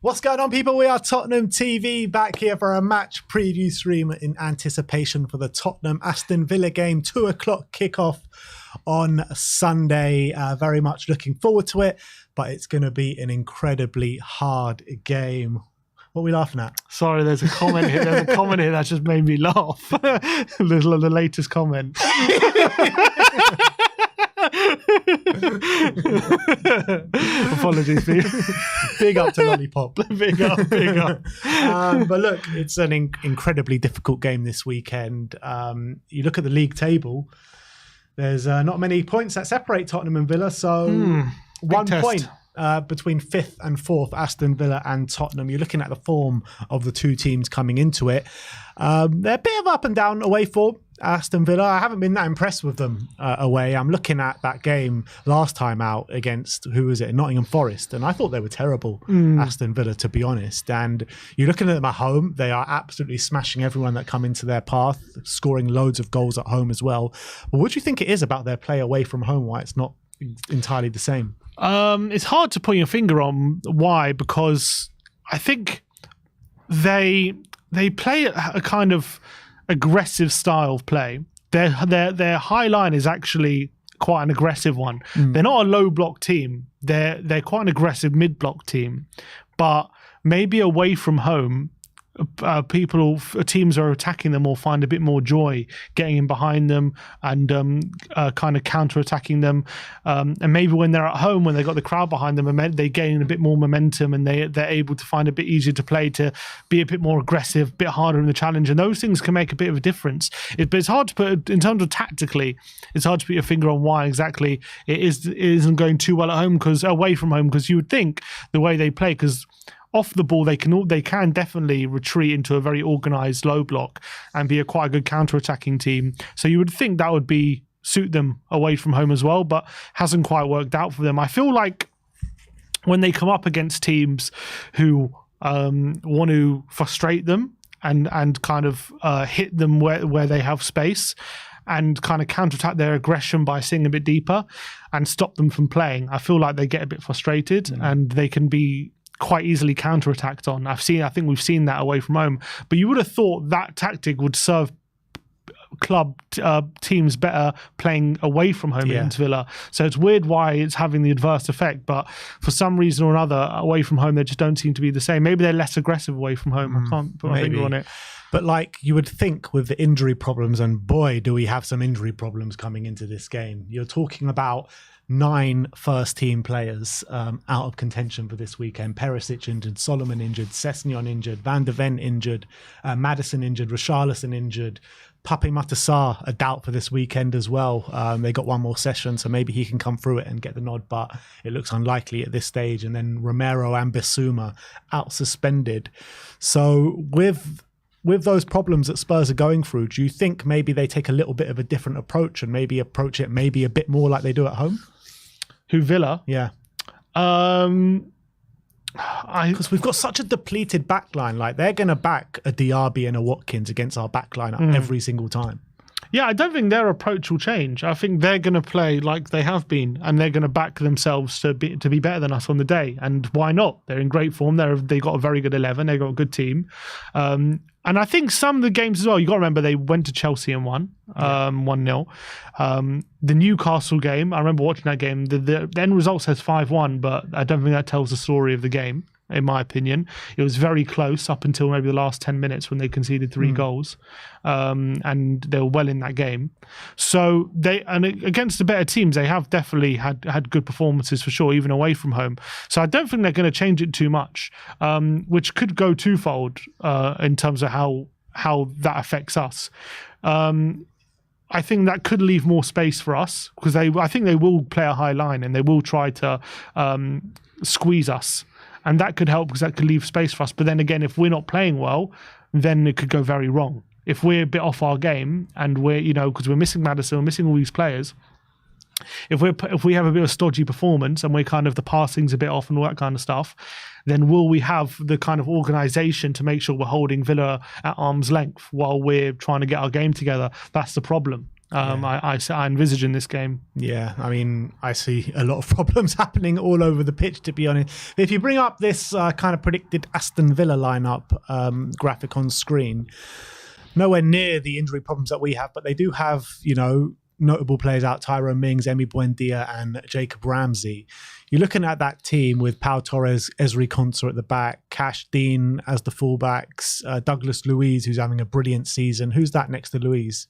What's going on, people? We are Tottenham TV, back here for a match preview stream in anticipation for the Tottenham Aston Villa game, 2:00 kickoff on Sunday. Very much looking forward to it, but it's going to be an incredibly hard game. What are we laughing at? Sorry, there's a comment here. That just made me laugh. The latest comment. Apologies, Steve. Big up to Lollipop. Big up. But look, it's an incredibly difficult game this weekend. You look at the league table, there's not many points that separate Tottenham and Villa, so 1 point between 5th and 4th, Aston Villa and Tottenham. You're looking at the form of the two teams coming into it. They're a bit of up and down away form. Aston Villa, I haven't been that impressed with them away. I'm looking at that game last time out against, who was it, Nottingham Forest, and I thought they were terrible, Aston Villa, to be honest. And you're looking at them at home, they are absolutely smashing everyone that come into their path, scoring loads of goals at home as well. But what do you think it is about their play away from home, why it's not entirely the same? It's hard to put your finger on why, because I think they play a kind of aggressive style of play. Their high line is actually quite an aggressive one. They're not a low block team. They're quite an aggressive mid block team, but maybe away from home, teams are attacking them or find a bit more joy getting in behind them and kind of counter-attacking them, and maybe when they're at home, when they've got the crowd behind them, they gain a bit more momentum and they're able to find a bit easier to play, to be a bit more aggressive, a bit harder in the challenge, and those things can make a bit of a difference. But it's hard to put, in terms of tactically, it's hard to put your finger on why exactly it isn't going too well at home, because away from home, because you would think the way they play, because off the ball, they can definitely retreat into a very organised low block and be quite a good counter-attacking team. So you would think that would suit them away from home as well, but hasn't quite worked out for them. I feel like when they come up against teams who want to frustrate them and kind of hit them where they have space, and kind of counterattack their aggression by sitting a bit deeper and stop them from playing, I feel like they get a bit frustrated and they can be quite easily counterattacked on. I think we've seen that away from home. But you would have thought that tactic would serve club teams better playing away from home against Villa. So it's weird why it's having the adverse effect, but for some reason or another, away from home, they just don't seem to be the same. Maybe they're less aggressive away from home. I can't put my finger on it. But like you would think with the injury problems, and boy, do we have some injury problems coming into this game. You're talking about 9 first-team players out of contention for this weekend. Perisic injured, Solomon injured, Sessegnon injured, Van de Ven injured, Maddison injured, Richarlison injured, Pape Matar a doubt for this weekend as well. They got one more session, so maybe he can come through it and get the nod, but it looks unlikely at this stage. And then Romero and Bissouma out suspended. So with those problems that Spurs are going through, do you think maybe they take a little bit of a different approach and maybe approach it maybe a bit more like they do at home? Who, Villa? Yeah. Because we've got such a depleted backline. Like, they're going to back a Diaby and a Watkins against our backline every single time. Yeah, I don't think their approach will change. I think they're going to play like they have been, and they're going to back themselves to be better than us on the day. And why not? They're in great form. They got a very good 11. They got a good team. And I think some of the games as well, you got to remember they went to Chelsea and won 1-0. The Newcastle game, I remember watching that game. The end result says 5-1, but I don't think that tells the story of the game, in my opinion. It was very close up until maybe the last 10 minutes when they conceded 3 goals. And they were well in that game. So against the better teams, they have definitely had good performances for sure, even away from home. So I don't think they're going to change it too much, which could go twofold in terms of how that affects us. I think that could leave more space for us, because I think they will play a high line and they will try to squeeze us. And that could help, because that could leave space for us. But then again, if we're not playing well, then it could go very wrong. If we're a bit off our game and we're, because we're missing Maddison, we're missing all these players. If we have a bit of a stodgy performance and we're kind of the passing's a bit off and all that kind of stuff, then will we have the kind of organisation to make sure we're holding Villa at arm's length while we're trying to get our game together? That's the problem. I envisage in this game. Yeah, I mean, I see a lot of problems happening all over the pitch, to be honest. If you bring up this kind of predicted Aston Villa lineup graphic on screen, nowhere near the injury problems that we have, but they do have, notable players out: Tyrone Mings, Emi Buendia, and Jacob Ramsey. You're looking at that team with Pau Torres, Ezri Konsa at the back, Cash Dean as the fullbacks, Douglas Luiz, who's having a brilliant season. Who's that next to Luiz?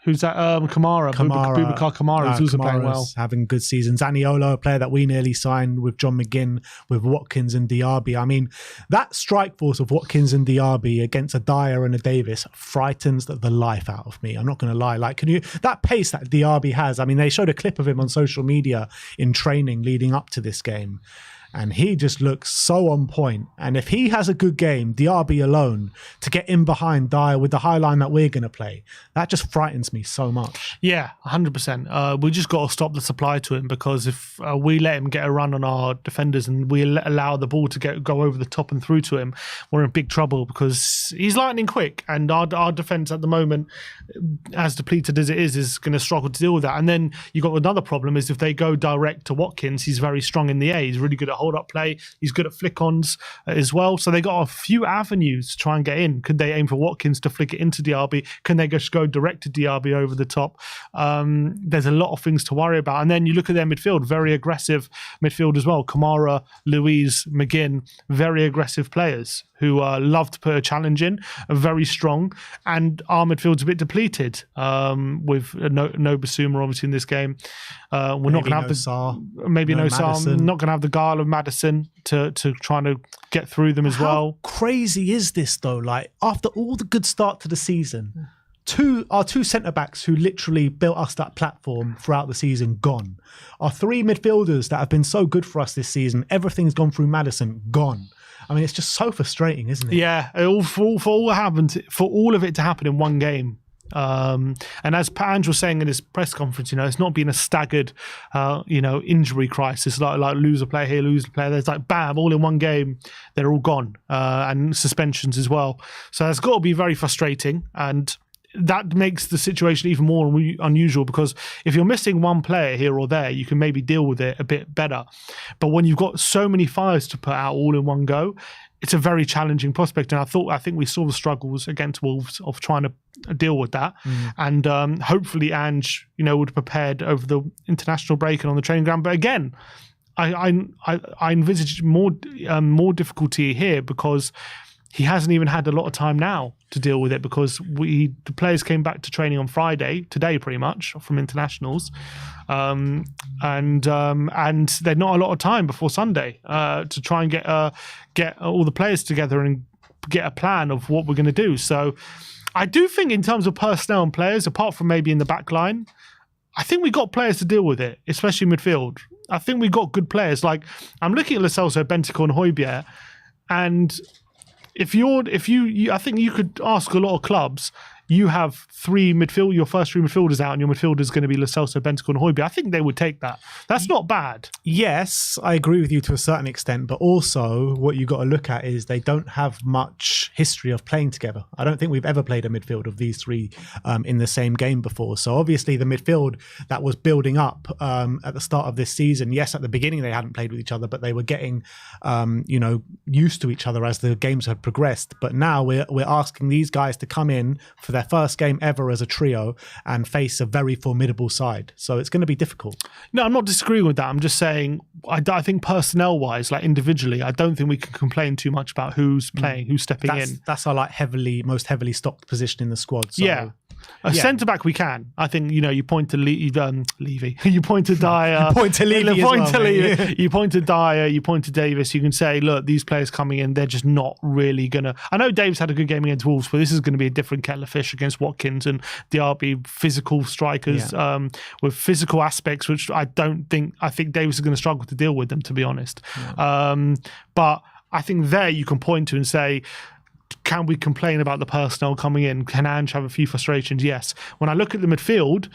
Who's that? Kamara. Boubacar Kamara is also playing well. Having good seasons. Zaniolo, a player that we nearly signed with John McGinn, with Watkins and Diaby. I mean, that strike force of Watkins and Diaby against a Dyer and a Davis frightens the life out of me. I'm not going to lie. Like, that pace that Diaby has, I mean, they showed a clip of him on social media in training leading up to this game, and he just looks so on point. And if he has a good game, Diaby alone, to get in behind Dyer with the high line that we're going to play, that just frightens me so much. Yeah, 100%. We just got to stop the supply to him, because if we let him get a run on our defenders and we allow the ball to go over the top and through to him, we're in big trouble, because he's lightning quick, and our defence at the moment, as depleted as it is going to struggle to deal with that. And then you've got another problem, is if they go direct to Watkins, he's very strong in the air. He's really good at hold-up play. He's good at flick-ons as well. So they got a few avenues to try and get in. Could they aim for Watkins to flick it into Diaby? Can they just go direct to Diaby over the top? There's a lot of things to worry about. And then you look at their midfield, very aggressive midfield as well. Kamara, Luiz, McGinn, very aggressive players who love to put a challenge in, are very strong. And our midfield's a bit depleted with no Basuma obviously in this game. We're maybe not going to have no Sarr. Not going to have the guile of Maddison to try to get through them as well. How crazy is this though? Like, after all the good start to the season, our two centre-backs who literally built us that platform throughout the season, gone. Our three midfielders that have been so good for us this season, everything's gone through Maddison, gone. I mean, it's just so frustrating, isn't it? Yeah, for all of it to happen in one game. And as Ange was saying in his press conference, it's not been a staggered, injury crisis, like lose a player here, lose a player there. It's like, bam, all in one game, they're all gone, and suspensions as well. So it's got to be very frustrating, and that makes the situation even more unusual, because if you're missing one player here or there, you can maybe deal with it a bit better. But when you've got so many fires to put out all in one go, it's a very challenging prospect. And I think we saw the struggles against Wolves of trying to deal with that. And hopefully Ange, would prepared over the international break and on the training ground. But again, I envisage more difficulty here, because he hasn't even had a lot of time now to deal with it, because the players came back to training on Friday, today pretty much, from internationals, and there's not a lot of time before Sunday to try and get all the players together and get a plan of what we're going to do. So I do think in terms of personnel and players, apart from maybe in the back line, I think we got players to deal with it, especially midfield. I think we got good players. Like, I'm looking at Lo Celso, Bentancur and Højbjerg, and I think you could ask a lot of clubs. You have your first three midfielders out, and your midfielder is going to be Lo Celso, Bentancur and Højbjerg. I think they would take that. That's not bad. Yes, I agree with you to a certain extent, but also what you got to look at is they don't have much history of playing together. I don't think we've ever played a midfield of these three in the same game before. So obviously the midfield that was building up at the start of this season, yes, at the beginning they hadn't played with each other, but they were getting used to each other as the games had progressed. But now we're asking these guys to come in for their first game ever as a trio and face a very formidable side. So it's going to be difficult. No, I'm not disagreeing with that. I'm just saying, I think personnel-wise, like individually, I don't think we can complain too much about who's playing, who's stepping in. That's our most heavily stocked position in the squad. So, yeah. Centre-back we can. I think, you point to Levy. You point to Dyer. You point to Levy You point to Dyer. You point to Davis. You can say, look, these players coming in, they're just not really going to... I know Davis had a good game against Wolves, but this is going to be a different kettle of fish against Watkins and Diaby, physical strikers with physical aspects, which I think Davis is going to struggle to deal with them, to be honest. Yeah. But I think there you can point to and say, can we complain about the personnel coming in? Can Ange have a few frustrations? Yes. When I look at the midfield,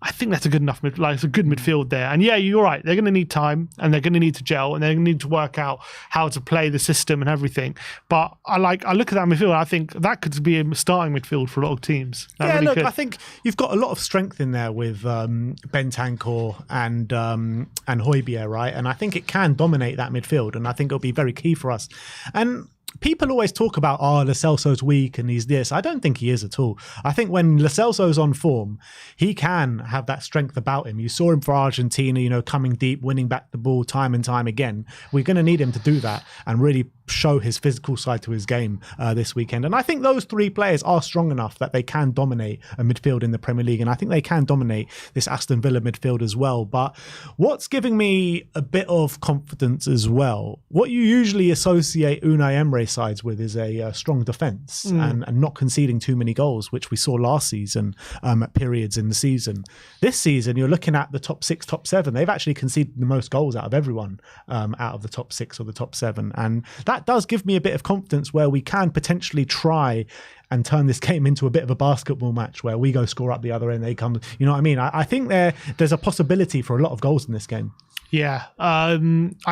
I think that's a good enough, it's a good midfield there. And yeah, you're right. They're going to need time, and they're going to need to gel, and they're going to need to work out how to play the system and everything. But I look at that midfield. I think that could be a starting midfield for a lot of teams. I think you've got a lot of strength in there with Bentancur and Højbjerg, right? And I think it can dominate that midfield, and I think it'll be very key for us. And people always talk about, Lo Celso's weak and he's this. I don't think he is at all. I think when Lo Celso's on form, he can have that strength about him. You saw him for Argentina, coming deep, winning back the ball time and time again. We're going to need him to do that and really show his physical side to his game this weekend. And I think those three players are strong enough that they can dominate a midfield in the Premier League. And I think they can dominate this Aston Villa midfield as well. But what's giving me a bit of confidence as well, what you usually associate Unai Emery sides with is a strong defence and not conceding too many goals, which we saw last season at periods in the season. This season, you're looking at the top 6, top 7. They've actually conceded the most goals out of everyone out of the top 6 or the top 7. And that does give me a bit of confidence where we can potentially try and turn this game into a bit of a basketball match where we go score up the other end, they come, you know what I mean? I think there's a possibility for a lot of goals in this game. Yeah, I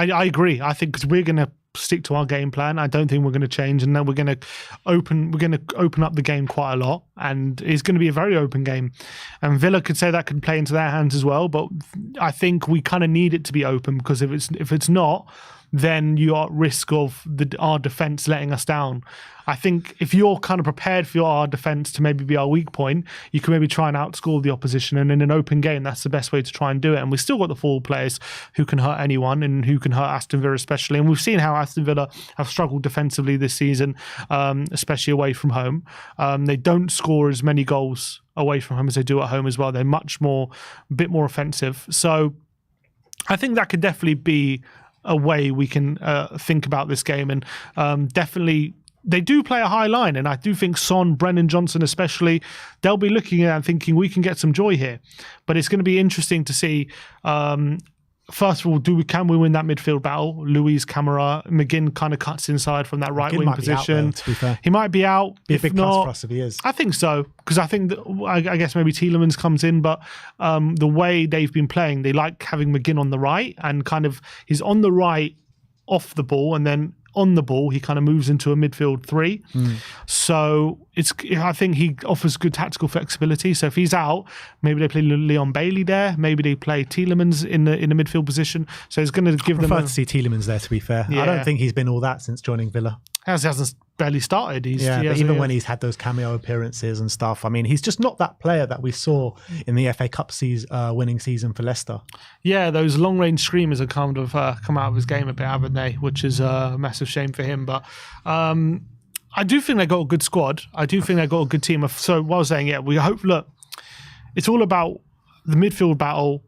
agree. I think because we're going to stick to our game plan. I don't think we're going to change, and then we're going to open up the game quite a lot, and it's going to be a very open game. And Villa could say that could play into their hands as well, but I think we kind of need it to be open, because if it's not, then you are at risk of our defence letting us down. I think if you're kind of prepared for our defence to maybe be our weak point, you can maybe try and outscore the opposition. And in an open game, that's the best way to try and do it. And we've still got the forward players who can hurt anyone and who can hurt Aston Villa especially. And we've seen how Aston Villa have struggled defensively this season, especially away from home. They don't score as many goals away from home as they do at home as well. They're a bit more offensive. So I think that could definitely be a way we can think about this game. And definitely they do play a high line, and I do think Son, Brennan Johnson especially, they'll be looking at it and thinking we can get some joy here. But it's going to be interesting to see, first of all, can we win that midfield battle? Luis Camara, McGinn kind of cuts inside from that right wing position. To be fair, he might be out. Be a big plus for us if he is. I think so, because I think I guess maybe Tielemans comes in, but the way they've been playing, they like having McGinn on the right, and kind of he's on the right off the ball, and then on the ball he kind of moves into a midfield 3. So I think he offers good tactical flexibility. So if he's out, maybe they play Leon Bailey there, maybe they play Tielemans in the midfield position. So it's going to give them. I prefer to see Tielemans there, to be fair. Yeah. I don't think he's been all that since joining Villa. He hasn't barely started. But even when he's had those cameo appearances and stuff, I mean, he's just not that player that we saw in the FA Cup winning season for Leicester. Yeah, those long-range screamers have kind of come out of his game a bit, haven't they? Which is a massive shame for him. But I do think they've got a good squad. I do think they've got a good team. So what I was saying, we hope, look, it's all about the midfield battle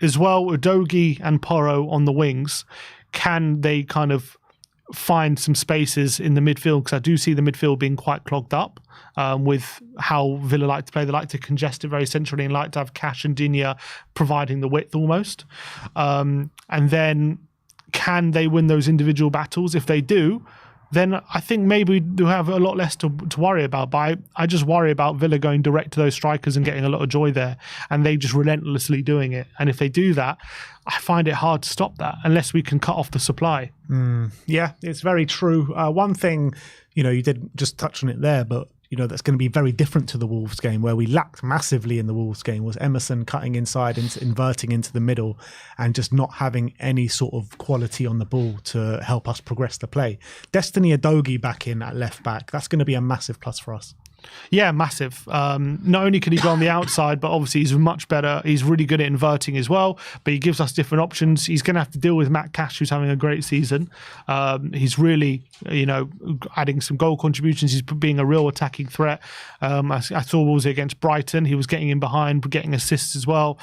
as well. Udogie and Porro on the wings. Can they kind of find some spaces in the midfield? Because I do see the midfield being quite clogged up with how Villa like to play. They like to congest it very centrally and like to have Cash and Digne providing the width almost. And then can they win those individual battles? If they do, then I think maybe they'll have a lot less to worry about. But I just worry about Villa going direct to those strikers and getting a lot of joy there, and they just relentlessly doing it. And if they do that, I find it hard to stop that unless we can cut off the supply. Yeah, it's very true. One thing, you did just touch on it there, but that's going to be very different to the Wolves game, where we lacked massively in the Wolves game, was Emerson cutting inside, inverting into the middle, and just not having any sort of quality on the ball to help us progress the play. Destiny Udogie back in at left back, that's going to be a massive plus for us. Yeah, massive. Not only can he go on the outside, but obviously he's much better. He's really good at inverting as well, but he gives us different options. He's going to have to deal with Matt Cash, who's having a great season. He's really, adding some goal contributions. He's being a real attacking threat. I saw what was it against Brighton. He was getting in behind, getting assists as well.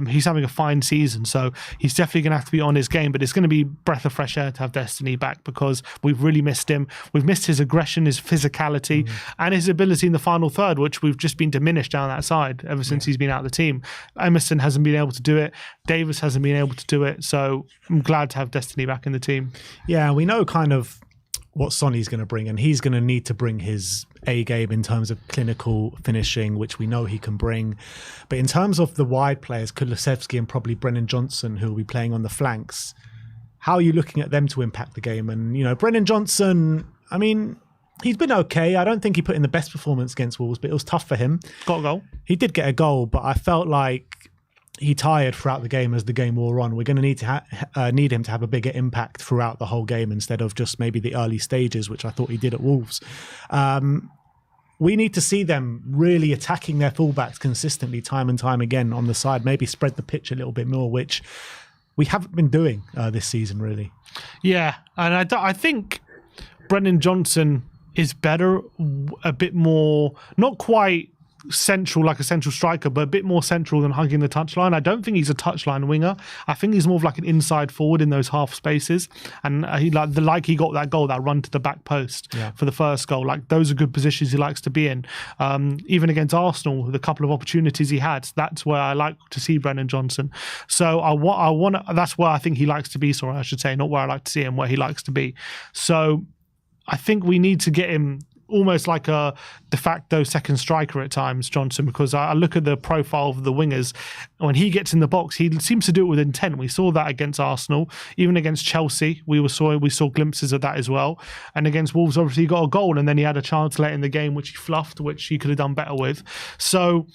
He's having a fine season, so he's definitely going to have to be on his game, but it's going to be breath of fresh air to have Destiny back, because we've really missed him. We've missed his aggression, his physicality, and his ability in the final third, which we've just been diminished down that side ever since he's been out of the team. Emerson hasn't been able to do it. Davis hasn't been able to do it. So I'm glad to have Destiny back in the team. Yeah, we know kind of what Sonny's going to bring, and he's going to need to bring his A game in terms of clinical finishing, which we know he can bring. But in terms of the wide players, Kulusevski and probably Brennan Johnson, who will be playing on the flanks, how are you looking at them to impact the game? And, Brennan Johnson, I mean, he's been okay. I don't think he put in the best performance against Wolves, but it was tough for him. Got a goal. He did get a goal, but I felt like he tired throughout the game as the game wore on. We're going to need him to have a bigger impact throughout the whole game instead of just maybe the early stages, which I thought he did at Wolves. We need to see them really attacking their fullbacks consistently time and time again on the side, maybe spread the pitch a little bit more, which we haven't been doing this season, really. Yeah, and I think Brennan Johnson is better, a bit more, not quite central like a central striker, but a bit more central than hugging the touchline. I don't think he's a touchline winger. I think he's more of like an inside forward in those half spaces. And he got that goal, that run to the back post for the first goal. Like, those are good positions he likes to be in. Even against Arsenal, the couple of opportunities he had, that's where I like to see Brennan Johnson. So that's where I think he likes to be. Sorry, I should say, not where I like to see him, where he likes to be. So I think we need to get him almost like a de facto second striker at times, Johnson, because I look at the profile of the wingers. When he gets in the box, he seems to do it with intent. We saw that against Arsenal, even against Chelsea. We saw glimpses of that as well. And against Wolves, obviously, he got a goal, and then he had a chance late in the game, which he fluffed, which he could have done better with. So,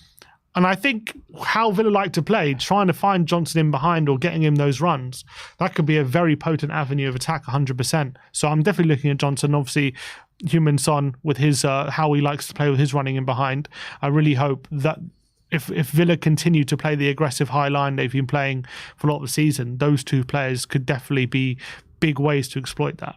and I think how Villa like to play, trying to find Johnson in behind or getting him those runs, that could be a very potent avenue of attack, 100%. So I'm definitely looking at Johnson. Obviously, Heung-min Son with his how he likes to play with his running in behind. I really hope that if Villa continue to play the aggressive high line they've been playing for a lot of the season, those two players could definitely be big ways to exploit that.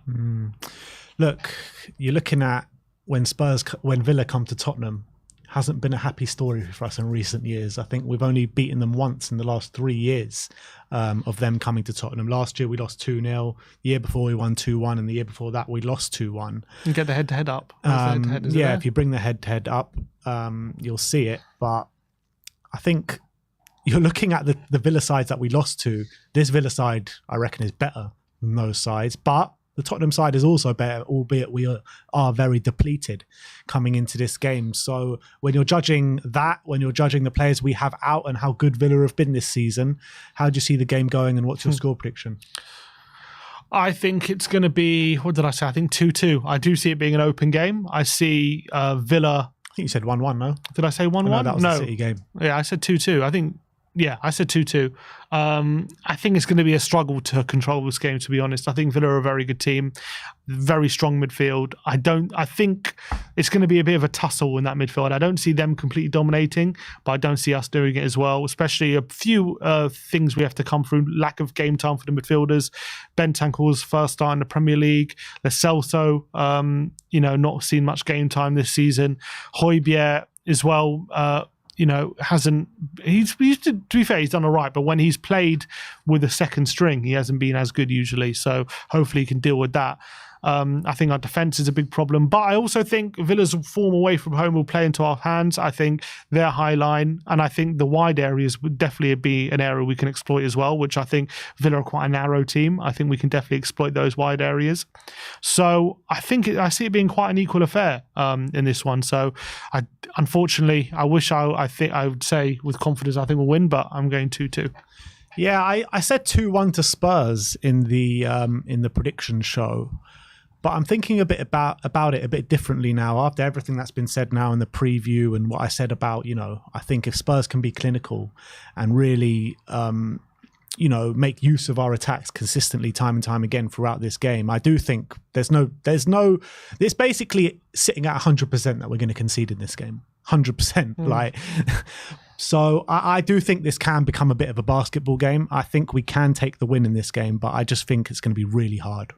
Look, you're looking at when Villa come to Tottenham, hasn't been a happy story for us in recent years. I think we've only beaten them once in the last 3 years of them coming to Tottenham. Last year we lost 2-0. The year before we won 2-1, and the year before that we lost 2-1. You get the head-to-head up. If you bring the head-to-head up, you'll see it. But I think you're looking at the Villa sides that we lost to. This Villa side, I reckon, is better than those sides. But the Tottenham side is also better, albeit we are very depleted coming into this game. So when you're judging that, when you're judging the players we have out and how good Villa have been this season, how do you see the game going, and what's your score prediction? I think it's going to be, what did I say? I think 2-2. I do see it being an open game. I see Villa... I think you said 1-1, no? Did I say 1-1? No, that was the City game. Yeah, I said 2-2. I said 2-2. I think it's going to be a struggle to control this game, to be honest. I think Villa are a very good team, very strong midfield. I think it's going to be a bit of a tussle in that midfield. I don't see them completely dominating, but I don't see us doing it as well, especially a few things we have to come through. Lack of game time for the midfielders. Bentancur's first start in the Premier League. Lo Celso, not seen much game time this season. Højbjerg as well, to be fair, he's done all right, but when he's played with a second string, he hasn't been as good usually. So hopefully he can deal with that. I think our defence is a big problem, but I also think Villa's form away from home will play into our hands. I think their high line, and I think the wide areas would definitely be an area we can exploit as well, which I think Villa are quite a narrow team. I think we can definitely exploit those wide areas. So I see it being quite an equal affair in this one. So unfortunately, I would say with confidence I think we'll win, but I'm going 2-2. Yeah, I said 2-1 to Spurs in the prediction show. But I'm thinking a bit about it a bit differently now after everything that's been said now in the preview and what I said about, I think if Spurs can be clinical and really, make use of our attacks consistently time and time again throughout this game, I do think it's basically sitting at 100% that we're going to concede in this game. 100%. So I do think this can become a bit of a basketball game. I think we can take the win in this game, but I just think it's going to be really hard.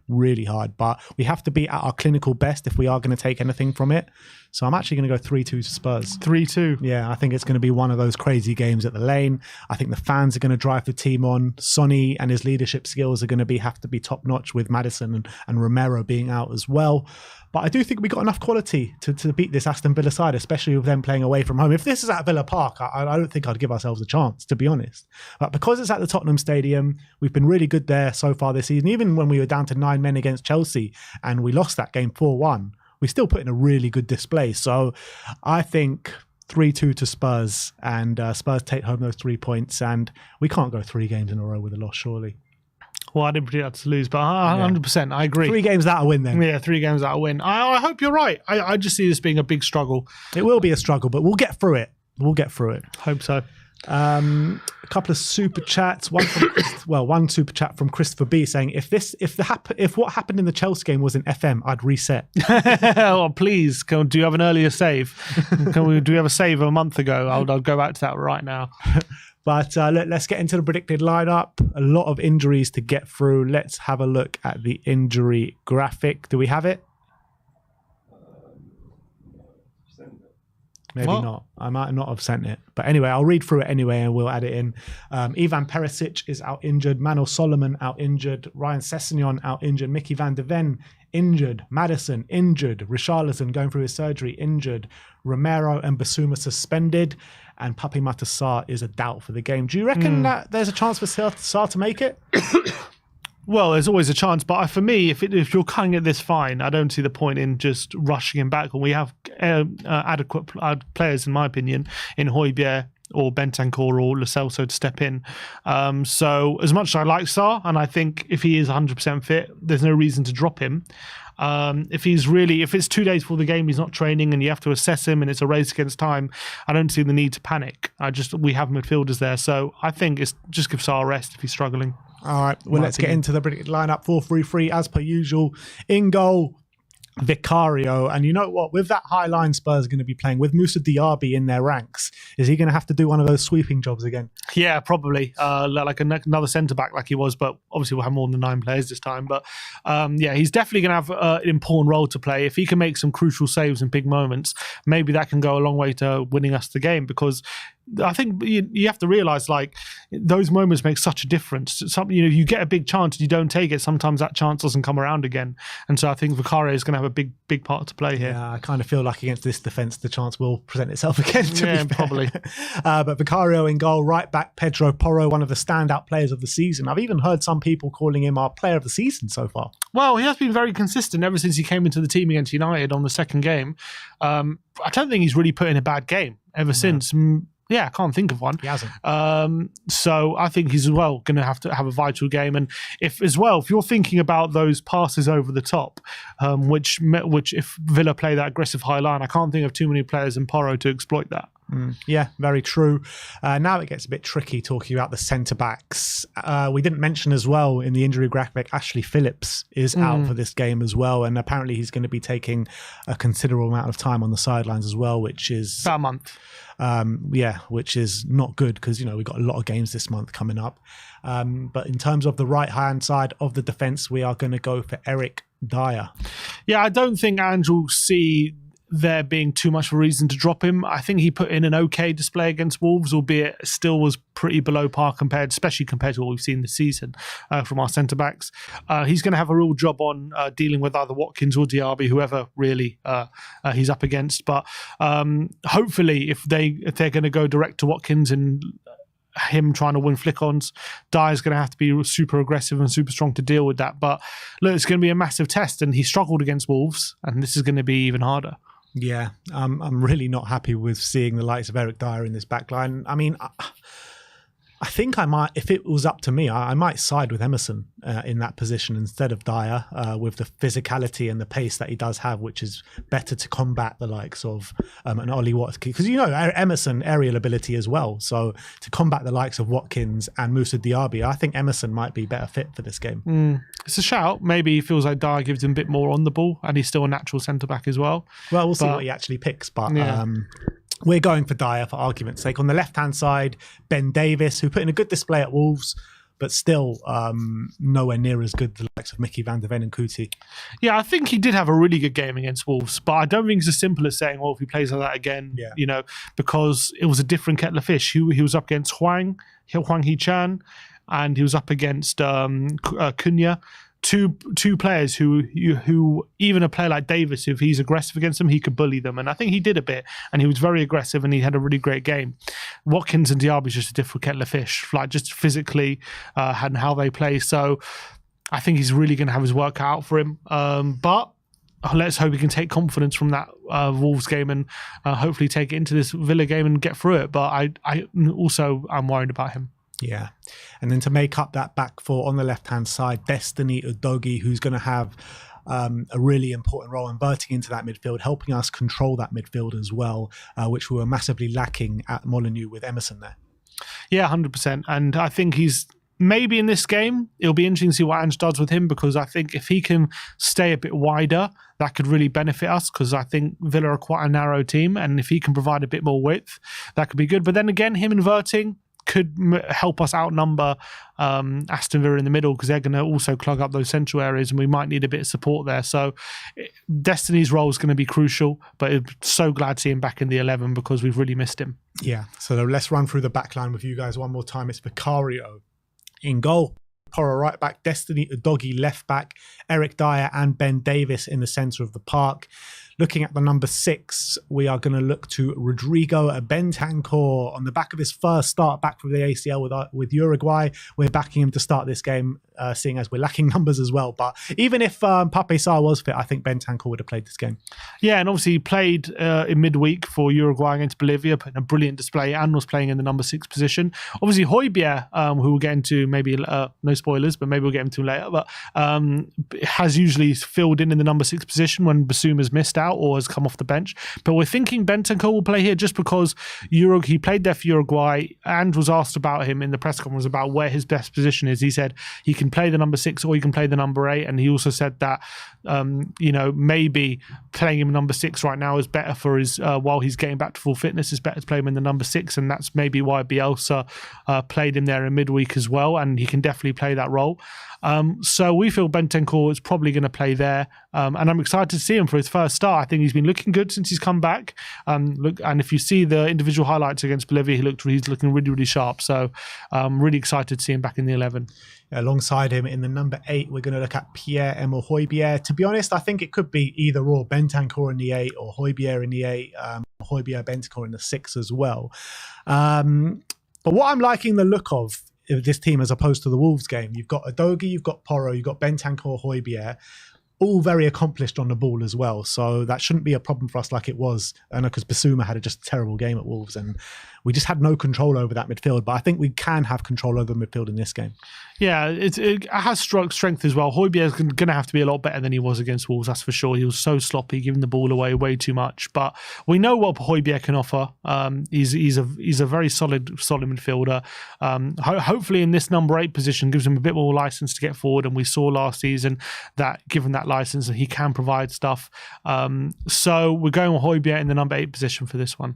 But we have to be at our clinical best if we are going to take anything from it. So I'm actually going to go 3-2 to Spurs. 3-2? Yeah, I think it's going to be one of those crazy games at the Lane. I think the fans are going to drive the team on. Sonny and his leadership skills are going to have to be top-notch with Maddison and Romero being out as well. But I do think we got enough quality to beat this Aston Villa side, especially with them playing away from home. If this is at Villa Park, I don't think I'd give ourselves a chance, to be honest. But because it's at the Tottenham Stadium, we've been really good there so far this season. Even when we were down to 9 men against Chelsea and we lost that game 4-1, we still put in a really good display. So I think 3-2 to Spurs, and Spurs take home those 3 points, and we can't go 3 games in a row with a loss, surely. Well, I didn't predict that to lose, but 100%, I agree. 3 games without a win then. Yeah, 3 games without a win. I hope you're right. I just see this being a big struggle. It will be a struggle, but we'll get through it. Hope so. A couple of super chats. One super chat from Christopher B saying, if what happened in the Chelsea game was in FM, I'd reset. Oh, please, do you have an earlier save? Do we have a save a month ago? I'll go back to that right now. But let's get into the predicted lineup. A lot of injuries to get through. Let's have a look at the injury graphic. Do we have it? Maybe not. I might not have sent it. But anyway, I'll read through it anyway and we'll add it in. Ivan Perisic is out injured. Manuel Solomon out injured. Ryan Sessegnon out injured. Mickey van der Ven injured. Madison injured. Richarlison going through his surgery injured. Romero and Basuma suspended. And Papi Matar is a doubt for the game. Do you reckon that there's a chance for Sarr to make it? Well, there's always a chance, but for me, if you're cutting it this fine, I don't see the point in just rushing him back. When we have adequate players, in my opinion, in Højbjerg or Bentancur or Lo Celso to step in. So as much as I like Sarr, and I think if he is 100% fit, there's no reason to drop him. If it's 2 days before the game, he's not training and you have to assess him and it's a race against time, I don't see the need to panic. We have midfielders there. So I think it's just give Sarr a rest if he's struggling. All right, well, let's get into the predicted lineup. 4-3-3 as per usual. In goal, Vicario. And you know what? With that high line Spurs are going to be playing, with Moussa Diaby in their ranks, is he going to have to do one of those sweeping jobs again? Yeah, probably. Like another centre-back like he was, but obviously we'll have more than 9 players this time. But he's definitely going to have an important role to play. If he can make some crucial saves in big moments, maybe that can go a long way to winning us the game, because I think you have to realise, like, those moments make such a difference. You get a big chance and you don't take it. Sometimes that chance doesn't come around again. And so I think Vicario is going to have a big part to play here. Yeah, I kind of feel like against this defence, the chance will present itself again. Probably. But Vicario in goal, right back Pedro Porro, one of the standout players of the season. I've even heard some people calling him our player of the season so far. Well, he has been very consistent ever since he came into the team against United on the second game. I don't think he's really put in a bad game ever since. Yeah, I can't think of one. He hasn't. So I think he's as well going to have a vital game. And if you're thinking about those passes over the top, which if Villa play that aggressive high line, I can't think of too many players in Porro to exploit that. Yeah, very true. Now it gets a bit tricky talking about the centre-backs. We didn't mention as well in the injury graphic, Ashley Phillips is out for this game as well, and apparently he's going to be taking a considerable amount of time on the sidelines as well, which is about a month. Which is not good because, we've got a lot of games this month coming up. But in terms of the right-hand side of the defence, we are going to go for Eric Dyer. Yeah, I don't think Ange will see there being too much of a reason to drop him. I think he put in an okay display against Wolves, albeit still was pretty below par especially compared to what we've seen this season from our centre-backs. He's going to have a real job on dealing with either Watkins or Diaby, whoever really he's up against. But hopefully, if they're going to go direct to Watkins and him trying to win flick-ons, Dyer's going to have to be super aggressive and super strong to deal with that. But look, it's going to be a massive test, and he struggled against Wolves, and this is going to be even harder. Yeah, I'm really not happy with seeing the likes of Eric Dyer in this back line. I mean, I think I might, if it was up to me, I might side with Emerson in that position instead of Dyer, with the physicality and the pace that he does have, which is better to combat the likes of an Ollie Watkins. Because, Emerson, aerial ability as well. So to combat the likes of Watkins and Moussa Diaby, I think Emerson might be better fit for this game. It's a shout. Maybe he feels like Dyer gives him a bit more on the ball, and he's still a natural centre-back as well. Well, we'll see what he actually picks, but... Yeah. We're going for Dyer for argument's sake. On the left-hand side, Ben Davis, who put in a good display at Wolves, but still nowhere near as good the likes of Mickey van der Ven and Kuti. Yeah, I think he did have a really good game against Wolves, but I don't think it's as simple as saying, if he plays like that again, because it was a different kettle of fish. He was up against Hwang Hee-chan, and he was up against Cunha. Two players who even a player like Davis, if he's aggressive against them, he could bully them. And I think he did a bit, and he was very aggressive, and he had a really great game. Watkins and Diaby is just a different kettle of fish, like just physically and how they play. So I think he's really going to have his work cut out for him. But let's hope he can take confidence from that Wolves game and hopefully take it into this Villa game and get through it. But I'm worried about him. Yeah. And then to make up that back four on the left-hand side, Destiny Udogie, who's going to have a really important role inverting into that midfield, helping us control that midfield as well, which we were massively lacking at Molineux with Emerson there. Yeah, 100%. And I think he's maybe in this game, it'll be interesting to see what Ange does with him, because I think if he can stay a bit wider, that could really benefit us, because I think Villa are quite a narrow team, and if he can provide a bit more width, that could be good. But then again, him inverting could help us outnumber Aston Villa in the middle, because they're going to also clog up those central areas and we might need a bit of support there. So Destiny's role is going to be crucial, but I'm so glad to see him back in the 11 because we've really missed him. Yeah, so let's run through the back line with you guys one more time. It's Vicario in goal, Porro right back, Destiny Udogie left back, Eric Dyer and Ben Davis in the centre of the park. Looking at the number 6, we are going to look to Rodrigo Bentancur on the back of his first start back from the ACL with Uruguay. We're backing him to start this game, seeing as we're lacking numbers as well. But even if Pape Sarr was fit, I think Bentancur would have played this game. Yeah, and obviously he played in midweek for Uruguay against Bolivia, put in a brilliant display, and was playing in the number 6 position. Obviously Højbjerg, who we'll get into maybe, no spoilers, but maybe we'll get into later, but has usually filled in the number 6 position when Basuma's missed out or has come off the bench. But we're thinking Bentancur will play here just because he played there for Uruguay and was asked about him in the press conference about where his best position is. He said he can play the number 6 or he can play the number 8, and he also said that maybe playing him number 6 right now is better for his while he's getting back to full fitness. It's better to play him in the number 6, and that's maybe why Bielsa played him there in midweek as well, and he can definitely play that role. So we feel Bentancur is probably going to play there, and I'm excited to see him for his first start. I think he's been looking good since he's come back. And if you see the individual highlights against Bolivia, he's looking really, really sharp. So really excited to see him back in the 11. Alongside him in the number 8, we're going to look at Pierre-Emile Højbjerg. To be honest, I think it could be either or, Bentancur in the 8 or Højbjerg in the 8, Højbjerg, Bentancur in the 6 as well. But what I'm liking the look of this team as opposed to the Wolves game, you've got Udogie, you've got Porro, you've got Bentancur, Højbjerg, all very accomplished on the ball as well. So that shouldn't be a problem for us like it was. I know because Basuma had just a terrible game at Wolves and we just had no control over that midfield. But I think we can have control over the midfield in this game. Yeah, it has strength as well. Højbjerg is going to have to be a lot better than he was against Wolves, that's for sure. He was so sloppy, giving the ball away way too much. But we know what Højbjerg can offer. He's a very solid midfielder. Hopefully in this number 8 position gives him a bit more license to get forward. And we saw last season that given that license, he can provide stuff. So we're going with Højbjerg in the number 8 position for this one.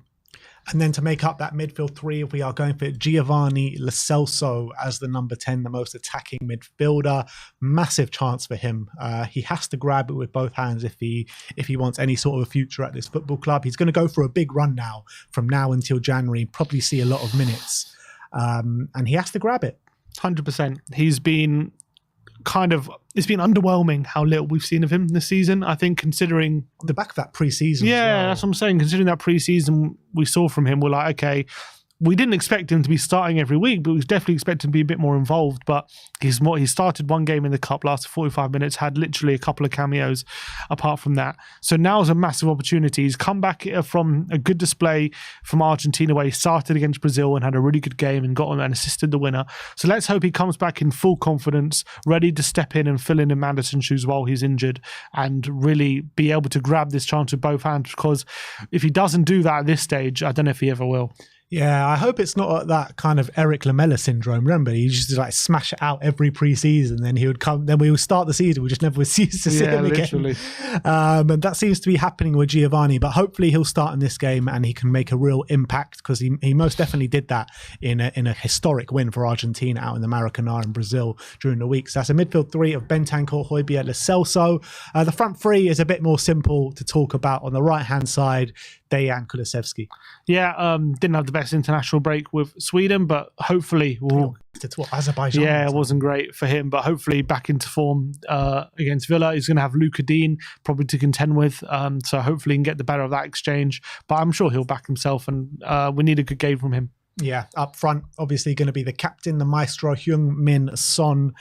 And then to make up that midfield 3, we are going for Giovanni Lo Celso as the number 10, the most attacking midfielder. Massive chance for him. He has to grab it with both hands if he wants any sort of a future at this football club. He's going to go for a big run now, from now until January, probably see a lot of minutes. And he has to grab it. 100%. He's been it's been underwhelming how little we've seen of him this season. I think considering on the back of that pre-season. Yeah, as well. That's what I'm saying. Considering that pre-season we saw from him, we're like, okay, we didn't expect him to be starting every week, but we definitely expected him to be a bit more involved. But he started one game in the cup, lasted 45 minutes, had literally a couple of cameos apart from that. So now is a massive opportunity. He's come back from a good display from Argentina, where he started against Brazil and had a really good game and got on and assisted the winner. So let's hope he comes back in full confidence, ready to step in and fill in Manderson's shoes while he's injured, and really be able to grab this chance with both hands, because if he doesn't do that at this stage, I don't know if he ever will. Yeah, I hope it's not that kind of Eric Lamela syndrome. Remember, he used to smash it out every pre-season, then he would come, then we would start the season, we just never would cease to see him literally. Again. And that seems to be happening with Giovanni, but hopefully he'll start in this game and he can make a real impact, because he most definitely did that in a historic win for Argentina out in the Maracanã in Brazil during the week. So that's a midfield 3 of Bentancur, Højbjerg, Lo Celso. The front 3 is a bit more simple to talk about. On the right-hand side, Dejan Kulusevski. Yeah, didn't have the best international break with Sweden, but hopefully Azerbaijan. Yeah, it wasn't great for him, but hopefully back into form against Villa. He's going to have Luca Dean probably to contend with, so hopefully he can get the better of that exchange. But I'm sure he'll back himself, and we need a good game from him. Yeah, up front, obviously going to be the captain, the maestro, Heung-min Son.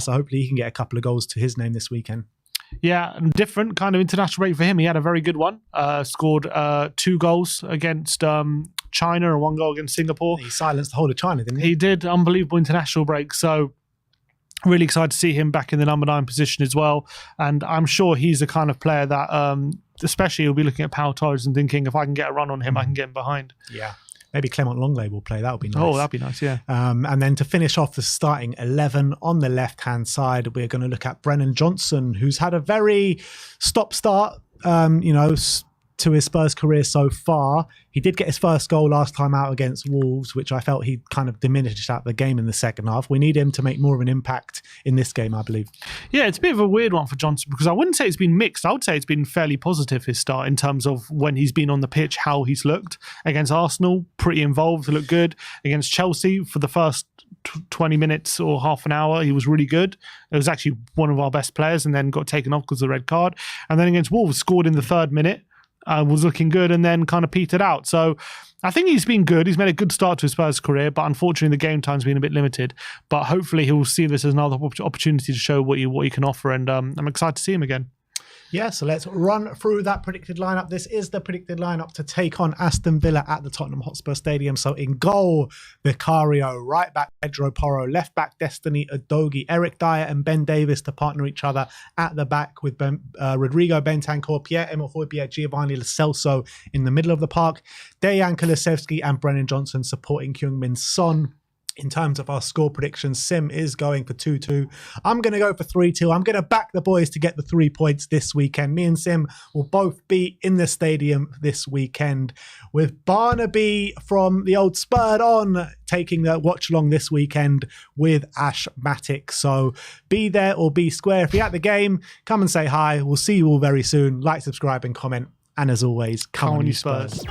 So hopefully he can get a couple of goals to his name this weekend. Yeah, different kind of international break for him. He had a very good one. Scored 2 goals against China and 1 goal against Singapore. He silenced the whole of China, didn't he? He did. Unbelievable international break. So really excited to see him back in the number 9 position as well. And I'm sure he's the kind of player that, especially he'll be looking at Pau Torres and thinking, if I can get a run on him, I can get him behind. Yeah. Maybe Clement Longley will play. That would be nice. Oh, that'd be nice, yeah. And then to finish off the starting 11 on the left-hand side, we're going to look at Brennan Johnson, who's had a very stop-start, to his Spurs career so far. He did get his first goal last time out against Wolves, which I felt he kind of diminished out the game in the second half. We need him to make more of an impact in this game, I believe. Yeah, it's a bit of a weird one for Johnson because I wouldn't say it's been mixed. I would say it's been fairly positive, his start, in terms of when he's been on the pitch, how he's looked. Against Arsenal, pretty involved, looked good. Against Chelsea, for the first 20 minutes or half an hour, he was really good. It was actually one of our best players and then got taken off because of the red card. And then against Wolves, scored in the 3rd minute. Was looking good and then kind of petered out. So I think he's been good. He's made a good start to his Spurs career, but unfortunately the game time's been a bit limited. But hopefully he'll see this as another opportunity to show what he can offer, and I'm excited to see him again. Yeah, so let's run through that predicted lineup. This is the predicted lineup to take on Aston Villa at the Tottenham Hotspur Stadium. So in goal, Vicario, right back Pedro Porro, left back Destiny Udogie, Eric Dyer and Ben Davis to partner each other at the back with Rodrigo Bentancur, Pierre-Emile Højbjerg, Giovanni Lo Celso in the middle of the park, Dejan Kulusevski and Brennan Johnson supporting Heung-min Son. In terms of our score predictions, Sim is going for 2-2. I'm going to go for 3-2. I'm going to back the boys to get the 3 points this weekend. Me and Sim will both be in the stadium this weekend, with Barnaby from the old Spurred On taking the watch along this weekend with Ash Matic. So be there or be square. If you're at the game, come and say hi. We'll see you all very soon. Like, subscribe and comment. And as always, come on you Spurs.